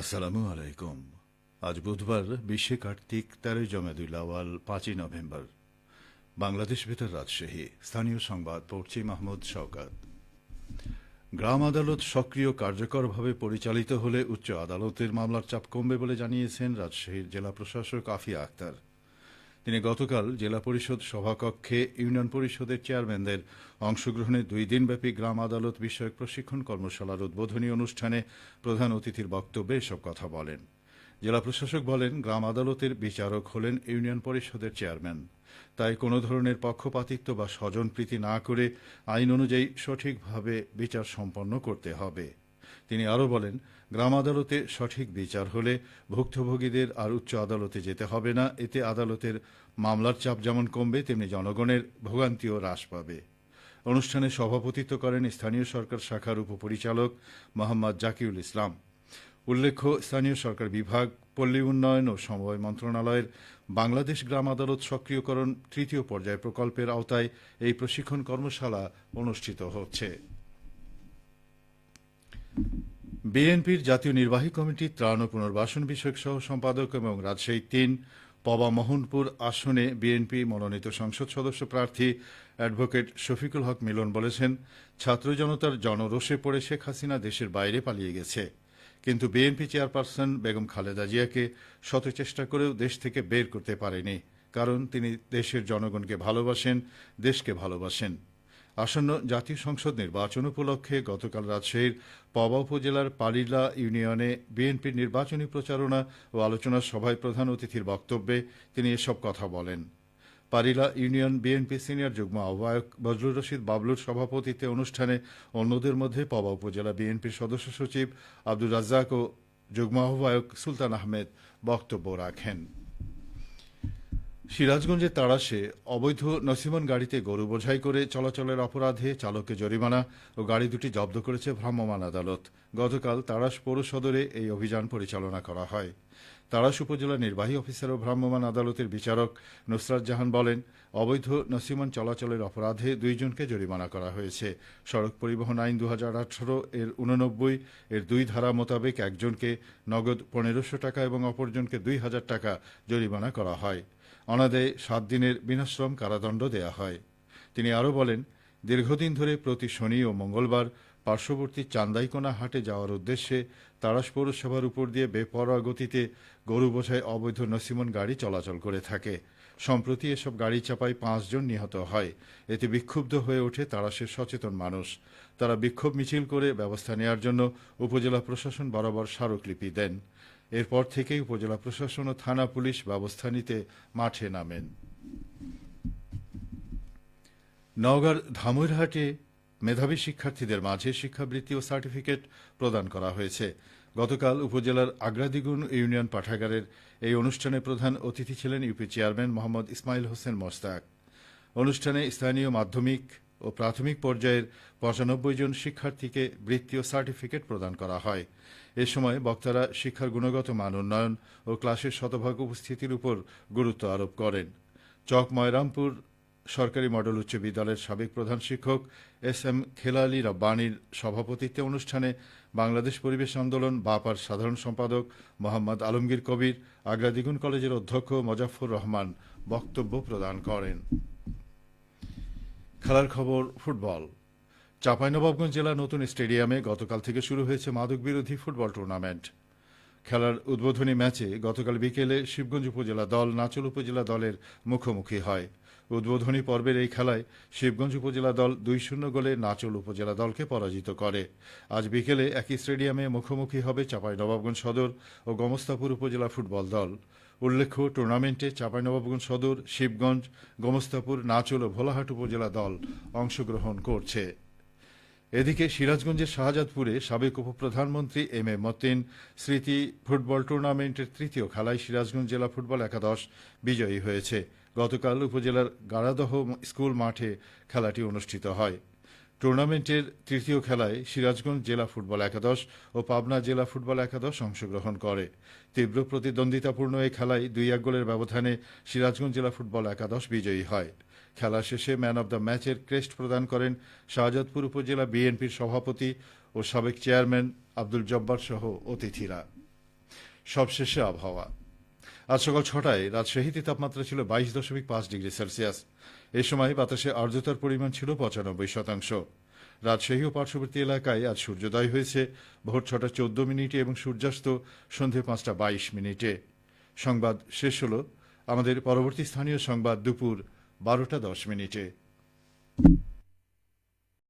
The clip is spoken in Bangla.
আসসালামু আলাইকুম। আজ বুধবার ২০ কার্তিক ১৩ জমেদুল আওয়াল ৫ নভেম্বর। বাংলাদেশ বেতার রাজশাহী। স্থানীয় সংবাদ পড়ছি মাহমুদ শওকত। গ্রাম আদালত সক্রিয় কার্যকরভাবে পরিচালিত হলে উচ্চ আদালতের মামলার চাপ কমবে বলে জানিয়েছেন রাজশাহীর জেলা প্রশাসক আফিয়া আক্তার। তিনি গতকাল জেলা পরিষদ সভাকক্ষে ইউনিয়ন পরিষদের চেয়ারম্যানদের অংশগ্রহণে ২ দিনব্যাপী গ্রাম আদালত বিষয়ক প্রশিক্ষণ কর্মশালার উদ্বোধনী অনুষ্ঠানে প্রধান অতিথির বক্তব্যে এসব কথা বলেন। জেলা প্রশাসক বলেন, গ্রাম আদালতের বিচারক হলেন ইউনিয়ন পরিষদের চেয়ারম্যান। তাই কোনো ধরনের পক্ষপাতিত্ব বা স্বজনপ্রীতি না করে আইন অনুযায়ী সঠিকভাবে বিচার সম্পন্ন করতে হবে। তিনি আরও বলেন, গ্রাম আদালতে সঠিক বিচার হলে ভুক্তভোগীদের আর উচ্চ আদালতে যেতে হবে না। এতে আদালতের মামলার চাপ যেমন কমবে, তেমনি জনগণের ভোগান্তিও হ্রাস পাবে। অনুষ্ঠানে সভাপতিত্ব করেন স্থানীয় সরকার শাখার উপপরিচালক মোহাম্মদ জাকিউল ইসলাম। উল্লেখ্য, স্থানীয় সরকার বিভাগ, পল্লী উন্নয়ন ও সমবায় মন্ত্রণালয়ের বাংলাদেশ গ্রাম আদালত সক্রিয়করণ তৃতীয় পর্যায় প্রকল্পের আওতায় এই প্রশিক্ষণ কর্মশালা অনুষ্ঠিত হচ্ছে। বিএনপির জাতীয় নির্বাহী কমিটির ত্রাণ ও পুনর্বাসন বিষয়ক সহ সম্পাদক এবং রাজশাহী ৩ পবা মোহনপুর আসনে বিএনপি মনোনীত সংসদ সদস্য প্রার্থী অ্যাডভোকেট শফিকুল হক মিলন বলেছেন, ছাত্র জনতার জনরোষে পড়ে শেখ হাসিনা দেশের বাইরে পালিয়ে গেছে, কিন্তু বিএনপি চেয়ারপারসন বেগম খালেদা জিয়াকে শত চেষ্টা করেও দেশ থেকে বের করতে পারেনি, কারণ তিনি দেশের জনগণকে ভালোবাসেন, দেশকে ভালোবাসেন। আসন্ন জাতীয় সংসদ নির্বাচন উপলক্ষে গতকাল রাজশাহীর পবা উপজেলার পালিলা ইউনিয়নে বিএনপির নির্বাচনী প্রচারণা ও আলোচনা সভায় প্রধান অতিথির বক্তব্যে তিনি এসব কথা বলেন। পালিলা ইউনিয়ন বিএনপি সিনিয়র যুগ্ম আহ্বায়ক বজলুর রশিদ বাবলুর সভাপতিত্বে অনুষ্ঠানে অন্যদের মধ্যে পবা উপজেলা বিএনপির সদস্য সচিব আব্দুর রাজ্জাক ও যুগ্ম আহ্বায়ক সুলতান আহমেদ বক্তব্য রাখেন। সিরাজগঞ্জের তাড়াশে অবৈধ নসিমন গাড়িতে গরু বোঝাই করে চলাচলের অপরাধে চালককে জরিমানা ও গাড়ি দুটি জব্দ করেছে ভ্রাম্যমাণ আদালত। গতকাল তাড়াশ পৌর সদরে এই অভিযান পরিচালনা করা হয়। তাড়াশ উপজেলা নির্বাহী অফিসার ও ভ্রাম্যমাণ আদালতের বিচারক নুসরাত জাহান বলেন, অবৈধ নসিমন চলাচলের অপরাধে ২ জনকে জরিমানা করা হয়েছে। সড়ক পরিবহন আইন ২০১৮ এর ৮৯ এর ২ ধারা মোতাবেক একজনকে নগদ ১৫০০ টাকা এবং অপরজনকে ২,০০০ টাকা জরিমানা করা হয়। অনাদায়ে ৭ দিনের বিনাশ্রম কারাদণ্ড দেয়া হয়। তিনি আরও বলেন, দীর্ঘদিন ধরে প্রতি শনি ও মঙ্গলবার পার্শ্ববর্তী চান্দাইকোনা হাটে যাওয়ার উদ্দেশ্যে তাড়াশ পৌরসভার উপর দিয়ে বেপরোয়া গতিতে গরু বোঝাই অবৈধ নসিমন গাড়ি চলাচল করে থাকে। সম্প্রতি এসব গাড়ি চাপায় ৫ জন নিহত হয়। এতে বিক্ষুব্ধ হয়ে ওঠে তাড়াশের সচেতন মানুষ। তারা বিক্ষোভ মিছিল করে ব্যবস্থা নেওয়ার জন্য উপজেলা প্রশাসন বরাবর স্মারকলিপি দেন। এরপর থেকেই উপজেলা প্রশাসন ও থানা পুলিশ ব্যবস্থা নিতে মাঠে নামেন। নওগাঁর ধামইরহাটে মেধাবী শিক্ষার্থীদের মাঝে শিক্ষাবৃত্তি ও সার্টিফিকেট প্রদান করা হয়েছে। গতকাল উপজেলার আগ্রাদিগুন ইউনিয়ন পাঠাগারের এই অনুষ্ঠানে প্রধান অতিথি ছিলেন ইউপি চেয়ারম্যান মোহাম্মদ ইসমাইল হোসেন মোস্তাক। অনুষ্ঠানে স্থানীয় মাধ্যমিক ও প্রাথমিক পর্যায়ের ৯৫ জন শিক্ষার্থীকে বৃত্তি ও সার্টিফিকেট প্রদান করা হয়। এ সময় বক্তারা শিক্ষার গুণগত মান উন্নয়ন ও ক্লাসের শতভাগ উপস্থিতির উপর গুরুত্ব আরোপ করেন। চক ময়রামপুর সরকারি মডেল উচ্চ বিদ্যালয়ের সাবেক প্রধান শিক্ষক এস.এম. খেলালী রব্বানীর সভাপতিত্বে অনুষ্ঠানে বাংলাদেশ পরিবেশ আন্দোলন বাপার সাধারণ সম্পাদক মোহাম্মদ আলমগীর কবির, আগ্রাদিগুন কলেজের অধ্যক্ষ মোজাফফর রহমান বক্তব্য প্রদান করেন। খেলার খবর ফুটবল। চাঁপাইনবাবগঞ্জ জেলা নতুন স্টেডিয়ামে গতকাল থেকে শুরু হয়েছে মাদক বিরোধী ফুটবল টুর্নামেন্ট। খেলার উদ্বোধনী ম্যাচে গতকাল বিকেলে শিবগঞ্জ উপজেলা দল নাচল উপজেলা দলের মুখোমুখি হয়। উদ্বোধনী পর্বের এই খেলায় শিবগঞ্জ উপজেলা দল ২-০ গোলে নাচল উপজেলা দলকে পরাজিত করে। আজ বিকেলে একই স্টেডিয়ামে মুখোমুখি হবে চাঁপাইনবাবগঞ্জ সদর ও গোমস্তাপুর উপজেলা ফুটবল দল। উল্লেখ্য, টুর্নামেন্টে চাঁপাইনবাবগঞ্জ সদর, শিবগঞ্জ, গোমস্তাপুর, নাচল ও ভোলাহাট উপজেলা দল অংশগ্রহণ করছে। এদিকে সিরাজগঞ্জের শাহজাদপুরে সাবেক উপপ্রধানমন্ত্রী এম এ মতিন স্মৃতি ফুটবল টুর্নামেন্টের তৃতীয় খেলায় সিরাজগঞ্জ জেলা ফুটবল একাদশ বিজয়ী হয়েছে। গতকাল উপজেলার গাড়াদহ স্কুল মাঠে খেলাটি অনুষ্ঠিত হয়। টুর্নামেন্টের তৃতীয় খেলায় সিরাজগঞ্জ জেলা ফুটবল একাদশ ও পাবনা জেলা ফুটবল একাদশ অংশগ্রহণ করে। তীব্র প্রতিদ্বন্দ্বিতাপূর্ণ এই খেলায় ২-১ গোলের ব্যবধানে সিরাজগঞ্জ জেলা ফুটবল একাদশ বিজয়ী হয়। খেলা শেষে ম্যান অব দ্য ম্যাচের ক্রেস্ট প্রদান করেন শাহজাদপুর উপজেলা বিএনপির সভাপতি ও সাবেক চেয়ারম্যান আব্দুল জব্বার সহ অতিথিরা। সবশেষে আবহাওয়া। আজ সকাল 6টায় রাজশাহীতে তাপমাত্রা ছিল 22.5 ডিগ্রি সেলসিয়াস। এ সময় বাতাসে আর্দ্রতার পরিমাণ ছিল 95%। রাজশাহী ও পার্শ্ববর্তী এলাকায় আজ সূর্যোদয় হয়েছে ভোর 6:14 এবং সূর্যাস্ত সন্ধে 5:22। সংবাদ শেষ হল। আমাদের পরবর্তী স্থানীয় সংবাদ দুপুর 12:10।